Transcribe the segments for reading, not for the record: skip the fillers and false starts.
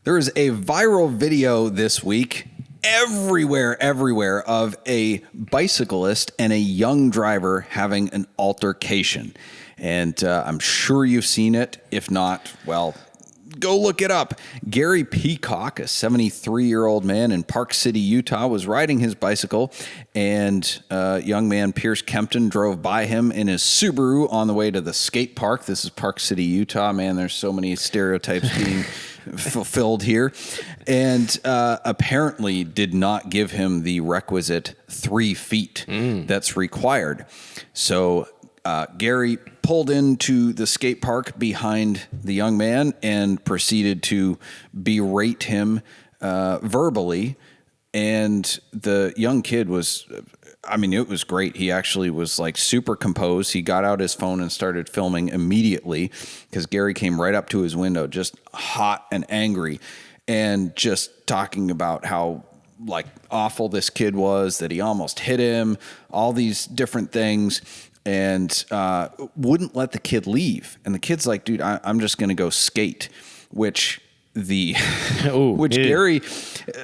There is a viral video this week everywhere of a bicyclist and a young driver having an altercation. And I'm sure you've seen it. If not, well, go look it up. Gary Peacock, a 73-year-old man in Park City, Utah, was riding his bicycle, and young man Pierce Kempton drove by him in his Subaru on the way to the skate park. This is Park City, Utah. Man, there's so many stereotypes being fulfilled here. And apparently did not give him the requisite 3 feet that's required. So Gary pulled into the skate park behind the young man and proceeded to berate him verbally. And the young kid was, I mean, it was great. He actually was like super composed. He got out his phone and started filming immediately because Gary came right up to his window, just hot and angry, and just talking about how like awful this kid was, that he almost hit him, all these different things. And wouldn't let the kid leave. And the kid's like, dude, I'm just going to go skate, which Gary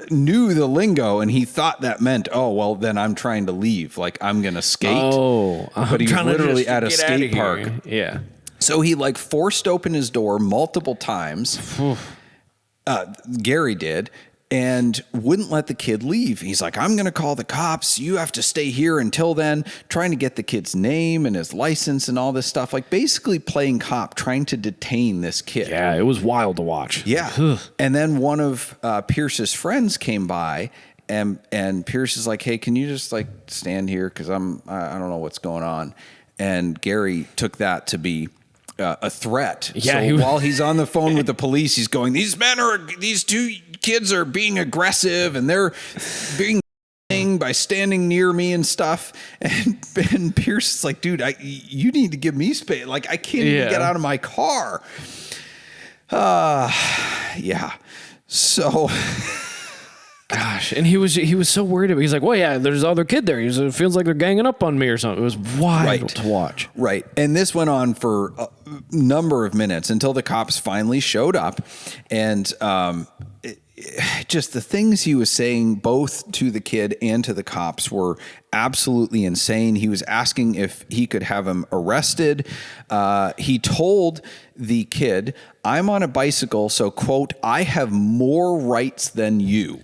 knew the lingo, and he thought that meant, oh, well, then I'm trying to leave. Like, I'm going to skate. Oh, but he's literally at a skate park. Yeah. So he like forced open his door multiple times. Gary did. And wouldn't let the kid leave. He's like, I'm going to call the cops. You have to stay here until then. Trying to get the kid's name and his license and all this stuff. Like basically playing cop, trying to detain this kid. Yeah, it was wild to watch. Yeah. And then one of Pierce's friends came by, and Pierce is like, hey, can you just like stand here? Because I don't know what's going on. And Gary took that to be a threat. Yeah, so while he's on the phone with the police, he's going, these two kids are being aggressive, and they're being by standing near me and stuff. And Pierce is like, dude, you need to give me space. Like, I can't even get out of my car. Yeah. So... Gosh, and he was so worried about it. He's like, well, yeah, there's other kid there. It feels like they're ganging up on me or something. It was wild to watch. Right. And this went on for a number of minutes until the cops finally showed up. And just the things he was saying, both to the kid and to the cops, were absolutely insane. He was asking if he could have him arrested. He told the kid, I'm on a bicycle, so, quote, I have more rights than you.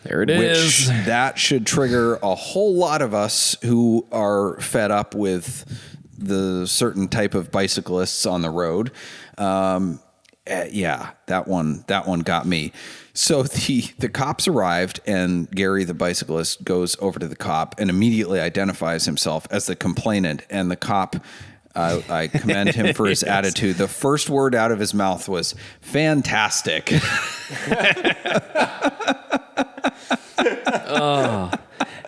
There it is. That should trigger a whole lot of us who are fed up with the certain type of bicyclists on the road. Yeah, that one got me. So the cops arrived, and Gary, the bicyclist, goes over to the cop and immediately identifies himself as the complainant. And the cop, I commend him for his attitude. The first word out of his mouth was fantastic.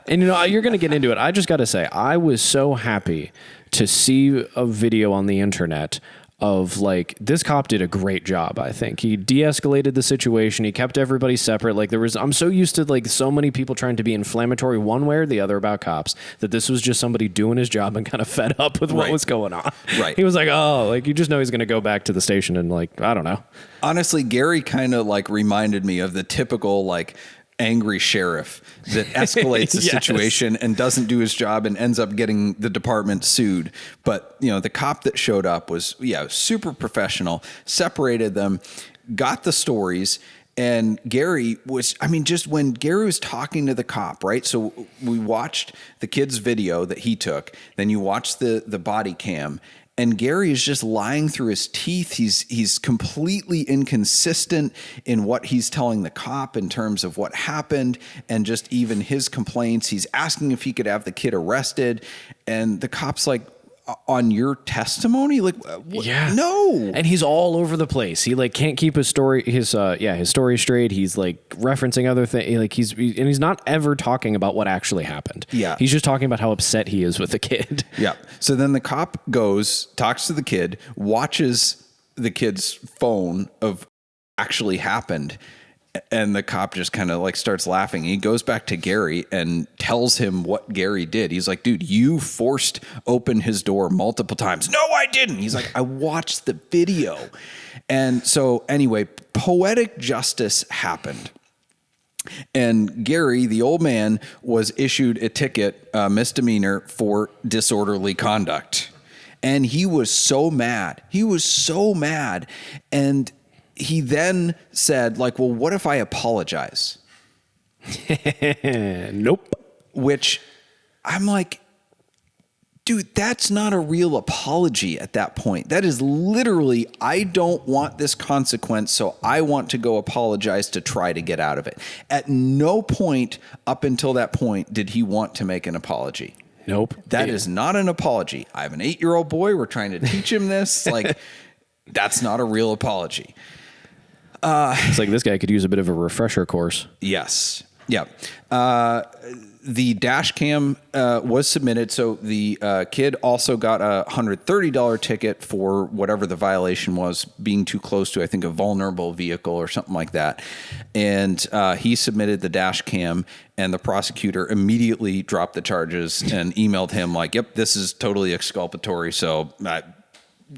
And you're going to get into it. I just got to say, I was so happy to see a video on the internet of like, this cop did a great job. I think he de-escalated the situation. He kept everybody separate. Like I'm so used to like so many people trying to be inflammatory one way or the other about cops, that this was just somebody doing his job and kind of fed up with what was going on. Right. He was like, oh, like you just know he's going to go back to the station and like, I don't know. Honestly, Gary kind of like reminded me of the typical like angry sheriff that escalates the situation and doesn't do his job and ends up getting the department sued. But, the cop that showed up was, super professional, separated them, got the stories. And Gary was, just when Gary was talking to the cop, right? So we watched the kid's video that he took. Then you watch the body cam. And Gary is just lying through his teeth. He's completely inconsistent in what he's telling the cop in terms of what happened, and just even his complaints. He's asking if he could have the kid arrested, and the cop's like, on your testimony? Like, what? Yeah. No. And he's all over the place. He like can't keep his story straight. He's like referencing other things. Like he's not ever talking about what actually happened. Yeah. He's just talking about how upset he is with the kid. Yeah. So then the cop goes, talks to the kid, watches the kid's phone of actually happened, And the cop just kind of like starts laughing. He goes back to Gary and tells him what Gary did. He's like, dude, you forced open his door multiple times. No, I didn't. He's like, I watched the video. And so anyway, poetic justice happened. And Gary, the old man, was issued a ticket, misdemeanor for disorderly conduct. And he was so mad. He was so mad. And he then said, like, well, what if I apologize? Nope. Which I'm like, dude, that's not a real apology at that point. That is literally, I don't want this consequence, so I want to go apologize to try to get out of it. At no point up until that point did he want to make an apology. Nope. That is not an apology. I have an 8-year-old boy. We're trying to teach him this. Like, that's not a real apology. It's like this guy could use a bit of a refresher course. Yes. Yeah. The dash cam was submitted. So the kid also got a $130 ticket for whatever the violation was, being too close to, I think, a vulnerable vehicle or something like that. And he submitted the dash cam, and the prosecutor immediately dropped the charges and emailed him like, yep, this is totally exculpatory. So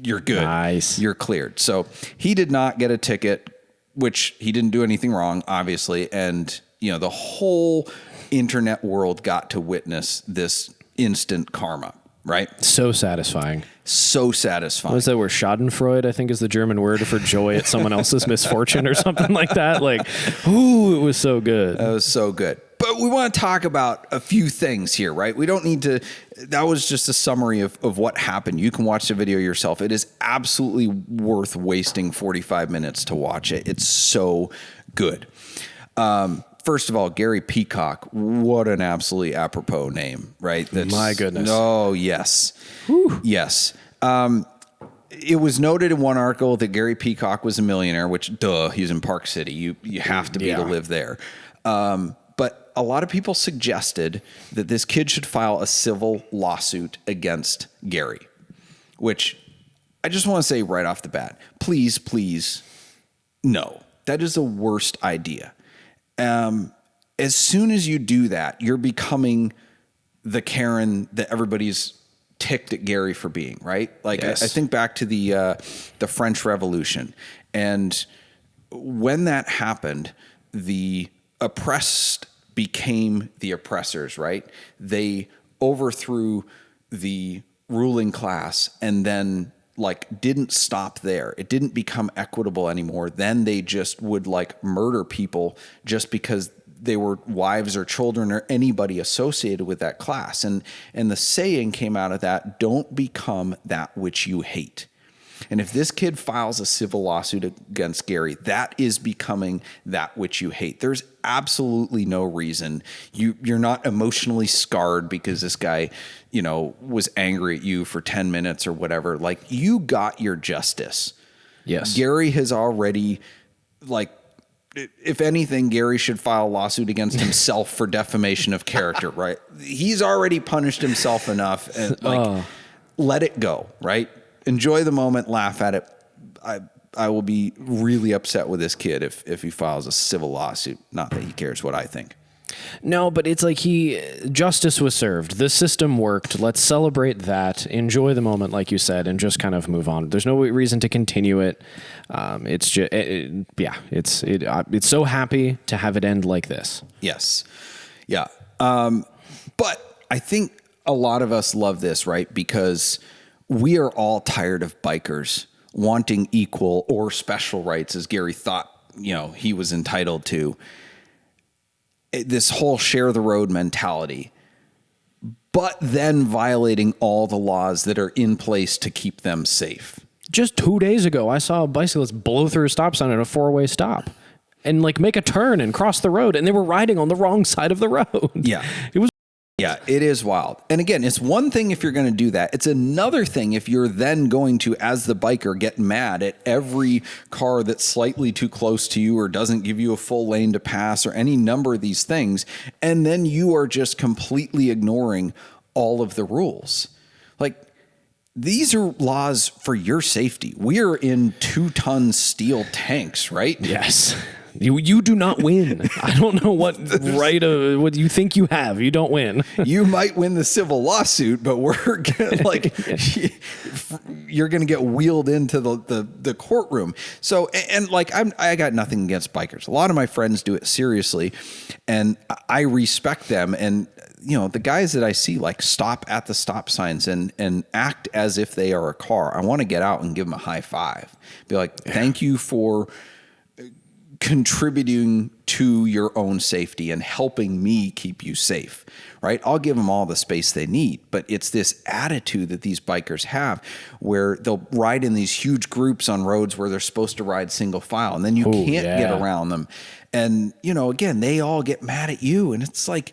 you're good. Nice. You're cleared. So he did not get a ticket, which he didn't do anything wrong, obviously. And, you know, the whole internet world got to witness this instant karma, right? So satisfying. So satisfying. Was that where Schadenfreude, I think, is the German word for joy at someone else's misfortune or something like that? Like, ooh, it was so good. That was so good. But we want to talk about a few things here, right? We don't need to, that was just a summary of what happened. You can watch the video yourself. It is absolutely worth wasting 45 minutes to watch it. It's so good. First of all, Gary Peacock, what an absolutely apropos name, right? My goodness. Oh, yes. Whew. Yes. It was noted in one article that Gary Peacock was a millionaire, which, duh, he's in Park City. You have to be to live there. But a lot of people suggested that this kid should file a civil lawsuit against Gary, which I just want to say right off the bat, please, no. That is the worst idea. As soon as you do that, you're becoming the Karen that everybody's ticked at Gary for being, right? Like, yes. I think back to the French Revolution. And when that happened, the oppressed became the oppressors, right? They overthrew the ruling class and then like didn't stop there. It didn't become equitable anymore. Then they just would like murder people just because they were wives or children or anybody associated with that class. And the saying came out of that, don't become that which you hate. And if this kid files a civil lawsuit against Gary, that is becoming that which you hate. There's absolutely no reason. You're not emotionally scarred because this guy, you know, was angry at you for 10 minutes or whatever. Like, you got your justice. Yes. Gary has already, like, if anything, Gary should file a lawsuit against himself for defamation of character, right? He's already punished himself enough, and let it go, right? Enjoy the moment, laugh at it. I will be really upset with this kid if he files a civil lawsuit. Not that he cares what I think. No, but it's like justice was served. The system worked. Let's celebrate that. Enjoy the moment, like you said, and just kind of move on. There's no reason to continue it. It's just, it's so happy to have it end like this. Yes. Yeah. But I think a lot of us love this, right? Because we are all tired of bikers wanting equal or special rights, as Gary thought, you know, he was entitled to. This whole share the road mentality, but then violating all the laws that are in place to keep them safe. Just 2 days ago, I saw a bicyclist blow through a stop sign at a 4-way stop and like make a turn and cross the road, and they were riding on the wrong side of the road. Yeah. It was. Yeah, it is wild. And again, it's one thing if you're going to do that. It's another thing if you're then going to, as the biker, get mad at every car that's slightly too close to you or doesn't give you a full lane to pass or any number of these things. And then you are just completely ignoring all of the rules. Like, these are laws for your safety. We are in 2-ton steel tanks, right? Yes. You do not win. I don't know what what you think you have. You don't win. You might win the civil lawsuit, but we're gonna, like, you're going to get wheeled into the courtroom. So, and like, I got nothing against bikers. A lot of my friends do it seriously, and I respect them. And, you know, the guys that I see like stop at the stop signs and act as if they are a car, I want to get out and give them a high five. Be like, thank you for contributing to your own safety and helping me keep you safe, right? I'll give them all the space they need, but it's this attitude that these bikers have where they'll ride in these huge groups on roads where they're supposed to ride single file, and then you can't get around them. And, you know, again, they all get mad at you, and it's like...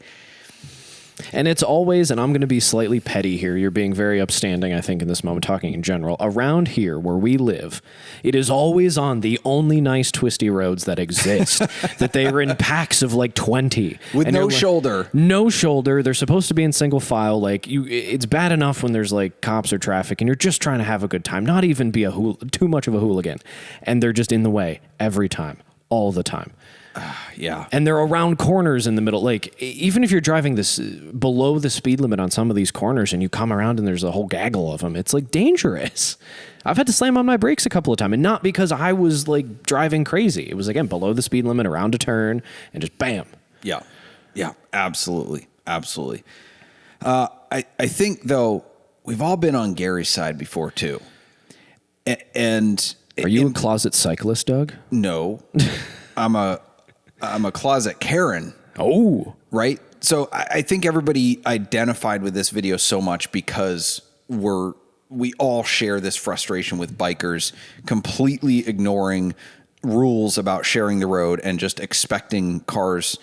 And it's always, and I'm going to be slightly petty here, you're being very upstanding, I think, in this moment, talking in general. Around here, where we live, it is always on the only nice twisty roads that exist, that they are in packs of like 20. With no shoulder. No shoulder. They're supposed to be in single file. Like, it's bad enough when there's like cops or traffic, and you're just trying to have a good time, not even be too much of a hooligan. And they're just in the way every time, all the time. Yeah. And they're around corners in the middle. Like, even if you're driving this below the speed limit on some of these corners and you come around and there's a whole gaggle of them, it's like dangerous. I've had to slam on my brakes a couple of times, and not because I was like driving crazy. It was, again, below the speed limit, around a turn, and just bam. Yeah. Yeah, absolutely. Absolutely. I think, though, we've all been on Gary's side before, too. And are you a closet cyclist, Doug? No. I'm a closet Karen. Oh. Right? So I think everybody identified with this video so much because we all share this frustration with bikers completely ignoring rules about sharing the road and just expecting cars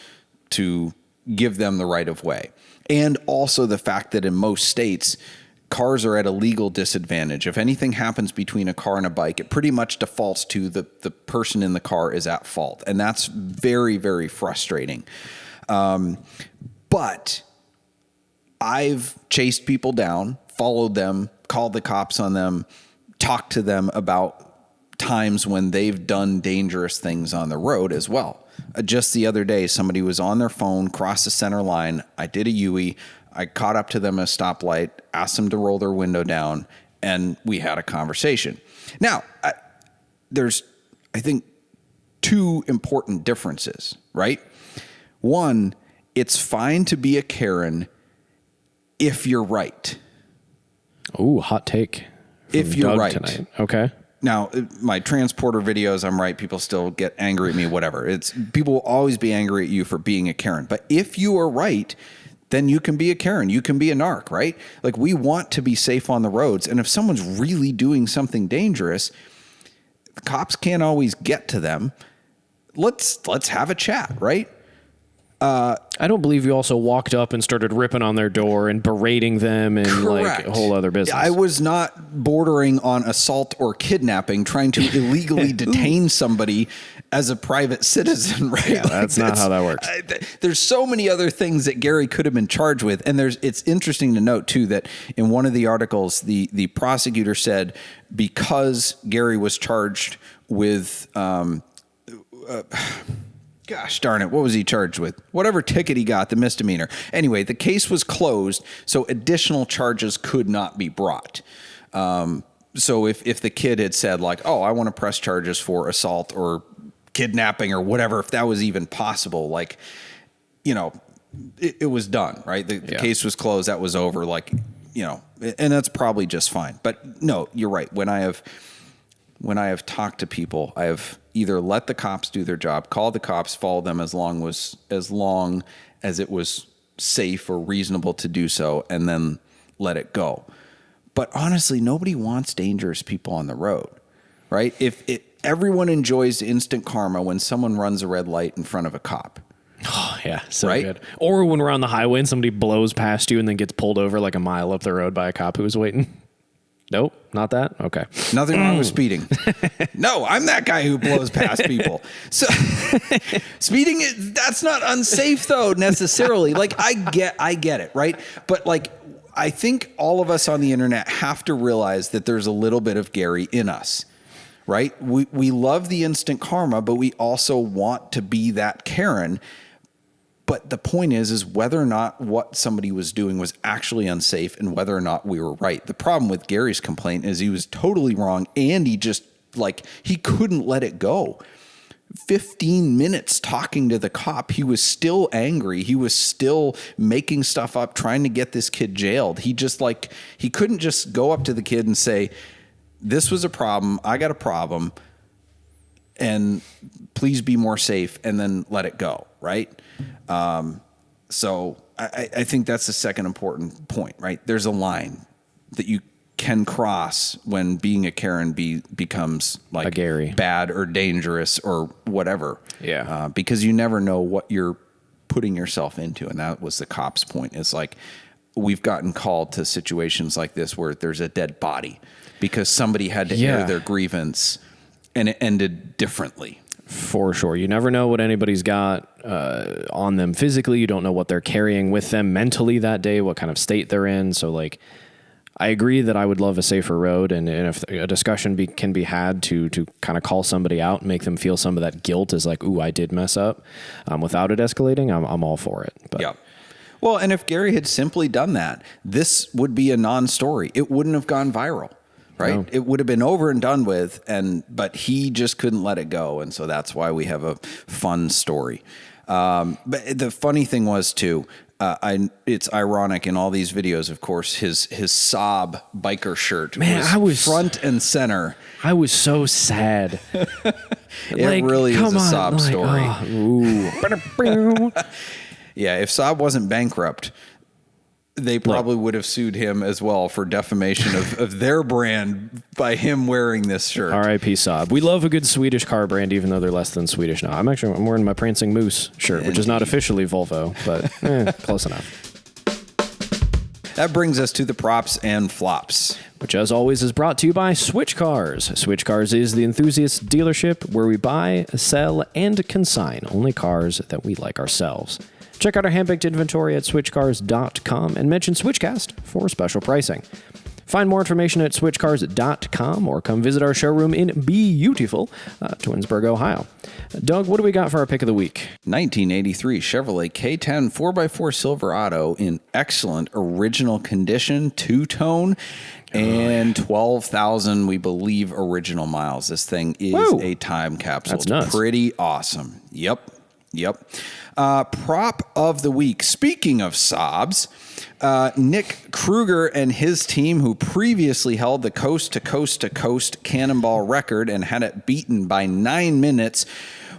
to give them the right of way. And also the fact that in most states, cars are at a legal disadvantage. If anything happens between a car and a bike, it pretty much defaults to the person in the car is at fault. And that's very, very frustrating. But I've chased people down, followed them, called the cops on them, talked to them about times when they've done dangerous things on the road as well. Just the other day, somebody was on their phone, crossed the center line. I did a U-E. I caught up to them at a stoplight, asked them to roll their window down, and we had a conversation. Now, there's, I think, two important differences, right? One, it's fine to be a Karen if you're right. Oh, hot take. If you're Doug right. Tonight. Okay. Now, my transporter videos, I'm right. People still get angry at me, whatever. People will always be angry at you for being a Karen. But if you are right, then you can be a Karen. You can be a narc, right? Like, we want to be safe on the roads. And if someone's really doing something dangerous, the cops can't always get to them. Let's have a chat, right? I don't believe you also walked up and started ripping on their door and berating them and Correct. like a whole other business. I was not bordering on assault or kidnapping, trying to illegally detain somebody as a private citizen, right? Yeah, that's not how that works. There's so many other things that Gary could have been charged with. And it's interesting to note, too, that in one of the articles, the prosecutor said because Gary was charged with... gosh darn it, what was he charged with? Whatever ticket he got, the misdemeanor. Anyway, the case was closed, so additional charges could not be brought. So if the kid had said, like, oh, I want to press charges for assault or kidnapping or whatever, if that was even possible, like, you know, it was done, right? The case was closed, that was over, like, you know, and that's probably just fine. But no, you're right. When I have talked to people, I have either let the cops do their job, called the cops, followed them as long as it was safe or reasonable to do so, and then let it go. But honestly, nobody wants dangerous people on the road, right? If everyone enjoys instant karma when someone runs a red light in front of a cop. Oh, yeah, so right? good. Or when we're on the highway and somebody blows past you and then gets pulled over like a mile up the road by a cop who was waiting. Nope, not that? Okay. Nothing wrong with speeding. No, I'm that guy who blows past people. So speeding, that's not unsafe though, necessarily. Like, I get it, right? But like, I think all of us on the internet have to realize that there's a little bit of Gary in us, right? We love the instant karma, but we also want to be that Karen. But the point is whether or not what somebody was doing was actually unsafe and whether or not we were right. The problem with Gary's complaint is he was totally wrong, and he just he couldn't let it go. 15 minutes talking to the cop. He was still angry. He was still making stuff up, trying to get this kid jailed. He just he couldn't just go up to the kid and say, this was a problem. I got a problem. And please be more safe, and then let it go. Right. So I think that's the second important point, right? There's a line that you can cross when being a Karen becomes like a Gary, bad or dangerous or whatever. Yeah. Because you never know what you're putting yourself into. And that was the cop's point. It's like, we've gotten called to situations like this where there's a dead body because somebody had to air their grievance and it ended differently. For sure. You never know what anybody's got on them physically. You don't know what they're carrying with them mentally that day, what kind of state they're in. So I agree that I would love a safer road, and if a discussion can be had to kind of call somebody out and make them feel some of that guilt as ooh, I did mess up, without it escalating, I'm all for it. But. Yeah. Well, and if Gary had simply done that, this would be a non-story. It wouldn't have gone viral, right? No. It would have been over and done with, but he just couldn't let it go, and so that's why we have a fun story. But the funny thing was too. It's ironic in all these videos, of course, his Saab biker shirt was front and center. I was so sad. It really is a Saab story. Yeah, if Saab wasn't bankrupt, they probably would have sued him as well for defamation of their brand by him wearing this shirt. R.I.P. Saab. We love a good Swedish car brand, even though they're less than Swedish now. I'm wearing my Prancing Moose shirt, which is not officially Volvo, but close enough. That brings us to the props and flops, which as always is brought to you by Switchcars. Switchcars is the enthusiast dealership where we buy, sell, and consign only cars that we like ourselves. Check out our handpicked inventory at switchcars.com and mention Switchcast for special pricing. Find more information at switchcars.com or come visit our showroom in beautiful Twinsburg, Ohio. Doug, what do we got for our pick of the week? 1983 Chevrolet K10 4x4 Silverado in excellent original condition, two-tone, and 12,000, we believe, original miles. This thing is a time capsule. That's nuts. Pretty awesome. Yep. Prop of the week. Speaking of Saabs, Nick Kruger and his team, who previously held the coast-to-coast-to-coast cannonball record and had it beaten by 9 minutes,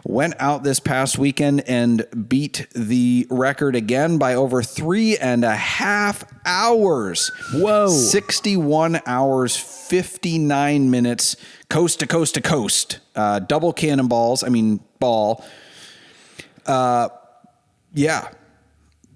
went out this past weekend and beat the record again by over 3.5 hours. Whoa. 61 hours, 59 minutes, coast-to-coast-to-coast. Double cannonballs, ball. Yeah.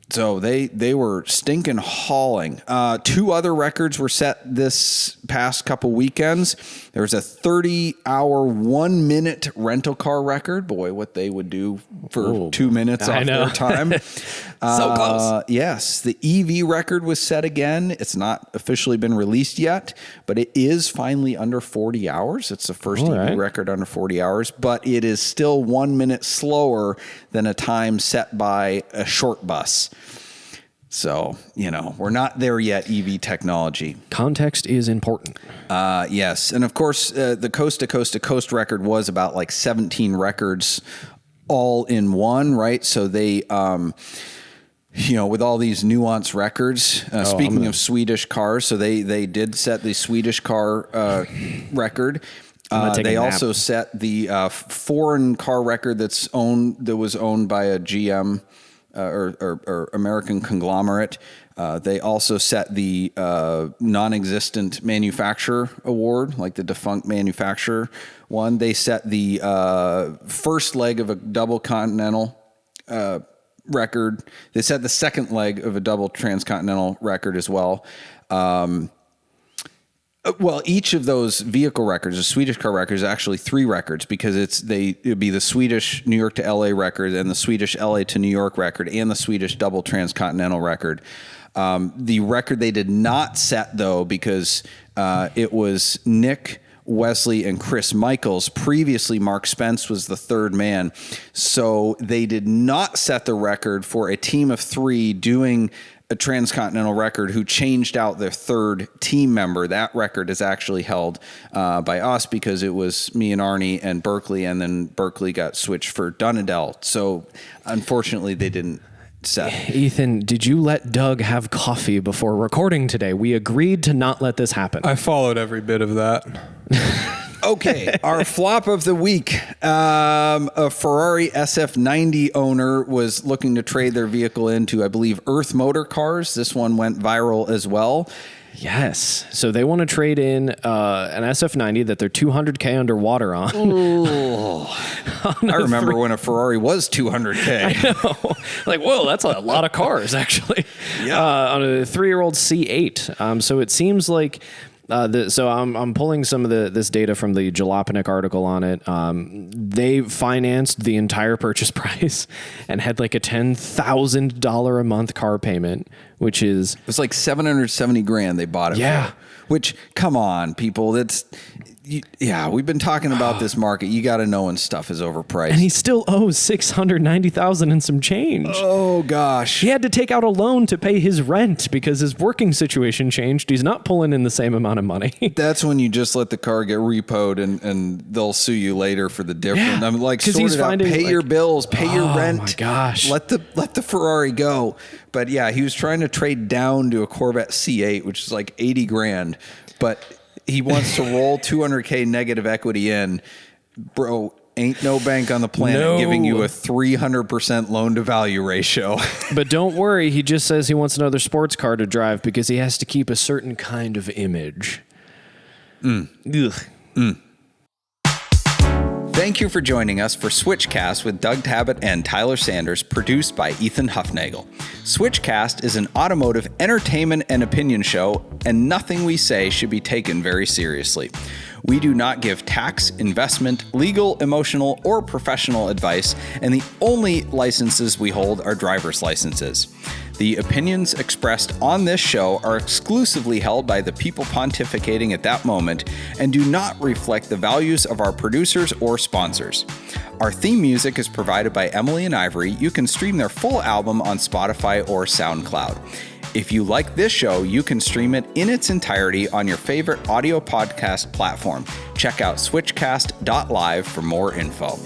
So they were stinking hauling. 2 other records were set this past couple weekends. There was a 30-hour, 1-minute rental car record. Boy, what they would do for 2 minutes off their time. So close. Yes, the EV record was set again. It's not officially been released yet, but it is finally under 40 hours. It's the first EV record under 40 hours, but it is still 1 minute slower than a time set by a short bus. So, we're not there yet, EV technology. Context is important. Yes. And of course, the coast-to-coast-to-coast record was about 17 records all in one, right? So they, with all these nuanced records, speaking of Swedish cars, so they did set the Swedish car record. They also set the foreign car record that was owned by a GM or American conglomerate. They also set the non-existent manufacturer award, like the defunct manufacturer one. They set the first leg of a double continental record. They set the second leg of a double transcontinental record as well. Well, each of those vehicle records, the Swedish car record, is actually 3 records because it would be the Swedish New York to LA record and the Swedish LA to New York record and the Swedish double transcontinental record. The record they did not set, though, because it was Nick Wesley and Chris Michaels. Previously, Mark Spence was the third man. So they did not set the record for a team of three doing a transcontinental record who changed out their third team member. That record is actually held by us because it was me and Arnie and Berkeley, and then Berkeley got switched for Dunedell. So unfortunately, they didn't set. Ethan, did you let Doug have coffee before recording today? We agreed to not let this happen. I followed every bit of that. Okay, our flop of the week. A Ferrari SF90 owner was looking to trade their vehicle into, I believe, Earth Motor Cars. This one went viral as well. Yes. So they want to trade in an SF90 that they're 200K underwater on. I remember when a Ferrari was 200K. I know. Like, whoa, that's a lot of cars, actually. Yeah. On a 3-year-old C8. So it seems like... so I'm pulling some of this data from the Jalopnik article on it. They financed the entire purchase price and had like a $10,000 a month car payment, which is... It was like $770,000 they bought it for. Which, come on, people, we've been talking about this market. You got to know when stuff is overpriced. And he still owes $690,000 and some change. Oh, gosh. He had to take out a loan to pay his rent because his working situation changed. He's not pulling in the same amount of money. That's when you just let the car get repoed and they'll sue you later for the difference. Yeah, I'm like, sort it out. Pay your bills, pay your rent. Oh my gosh. Let the Ferrari go. But yeah, he was trying to trade down to a Corvette C8, which is like $80,000. But he wants to roll $200K negative equity in. Bro, ain't no bank on the planet giving you a 300% loan to value ratio. But don't worry, he just says he wants another sports car to drive because he has to keep a certain kind of image. Thank you for joining us for Switchcast with Doug Tabbitt and Tyler Sanders, produced by Ethan Huffnagel. Switchcast is an automotive entertainment and opinion show, and nothing we say should be taken very seriously. We do not give tax, investment, legal, emotional, or professional advice, and the only licenses we hold are driver's licenses. The opinions expressed on this show are exclusively held by the people pontificating at that moment and do not reflect the values of our producers or sponsors. Our theme music is provided by Emily and Ivory. You can stream their full album on Spotify or SoundCloud. If you like this show, you can stream it in its entirety on your favorite audio podcast platform. Check out switchcast.live for more info.